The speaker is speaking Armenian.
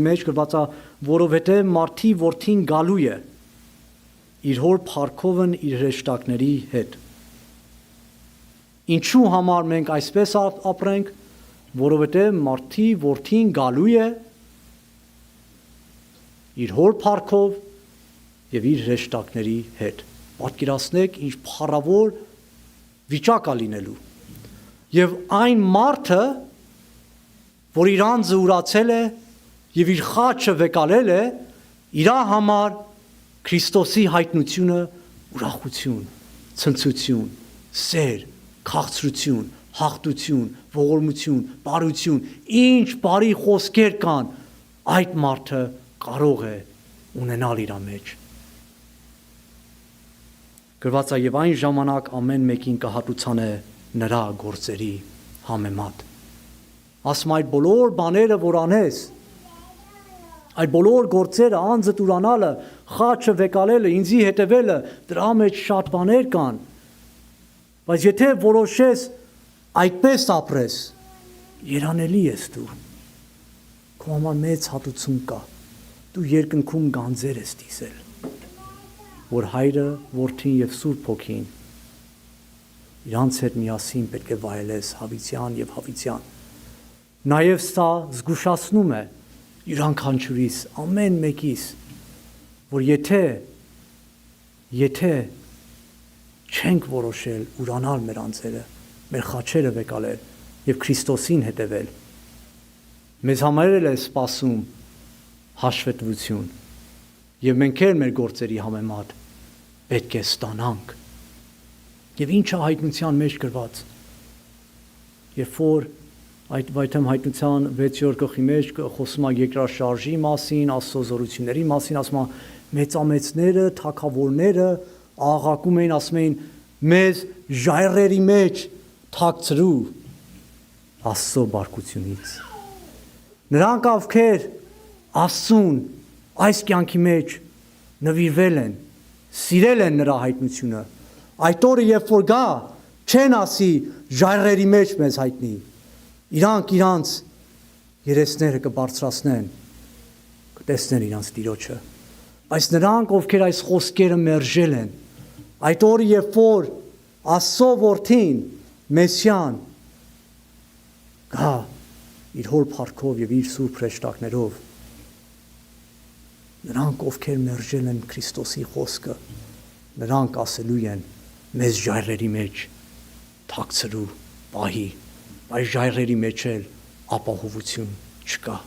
Մեջ գրված է, որովհետև մարդի որդին գալու է իր հոր փառքովն իր հրեշտակների հետ։ Ինչու համար մենք այսպես ապրենք, որովհետև մարդի որդին գալու է իր հոր փառքով եւ իր հրեշտակների հետ։ Պատկերացնեք ինչ փառավոր վիճակ է լինելու։ Եվ այն մարդը, որ իր անձը ուրացել է եւ իր խաչը վեկալել է, իր համար Քրիստոսի հայտնությունը ուրախություն, ցնծություն, սեր, քաղցրություն, հաղթություն, ողորմություն, բարություն, ինչ բարի խոսքեր կան, այդ մարդը կարող է ունենալ իր մեջ։ Գրված է, եւ այն ժամանակ ամեն մեկին կհատուցանե նրա գործերի համեմատ։ Ասում այդ բոլոր բաները, որ անես, այդ բոլոր գործերը, անձը ուրանալը, խաչը վեկալելը, ինձի հետևելը, դրա մեջ շատ բաներ կան։ Բայց եթե որոշես այդպես ապրես, երանելի ես դու։ Քո համար մեծ հատուցում կա։ Դու երկնքում գանձեր ես դիսել, որ Հայրը, Որդին եւ Սուրբ Հոգին իրանց հետ միասին պետք է վայելես հավիտյան եւ հավիտյան։ Նաեւ սա զգուշացնում է յուրաքանչյուրիս, ամեն մեկիս, որ եթե չենք որոշել ուրանալ մեր անձերը, մեր խաչերը վեկալել եւ Քրիստոսին հետևել, մեզ համար էլ է սպասում հաշվետվություն եւ մենք էլ մեր գործերի համեմատ պետք է ստանանք։ Եվ ինչ է հայտնության մեջ գրված, երբ որ այդ հայտնության 6-րդ գլխի մեջ խոսում է երկրաշարժի մասին, Աստծո զորությունների մասին, ասում է մեծամեծները, թագավորները աղաղակում էին, ասում էին մեզ ժայռերի մեջ թաքցրու Աստծո բարկությունից։ Նրանք ովքեր Աստծուն այս կյանքի մեջ նվիրվել են, սիրել են նրա հայտնությունը, այդ օրը երբ որ գա, չեն ասի ժայռերի մեջ մեզ հայտնի, իրանք իրանց երեսները կբարձրացնեն, կտեսնեն իրանց Տիրոջը, բայց նրանք, ովքեր այս խոսքերը մերժել են, այդ օրը երբ որ Աստծո Որդին, Մեսիան գա իր հոր փառքով եւ իր սուրբ հրեշտակներով, նրանք, ովքեր մերժել են Քրիստոսի խոսքը, նրանք ասելու են մեզ ժայռերի մեջ թաքցրու պահի, բայց ժայռերի մեջ էլ ապահովություն չկա։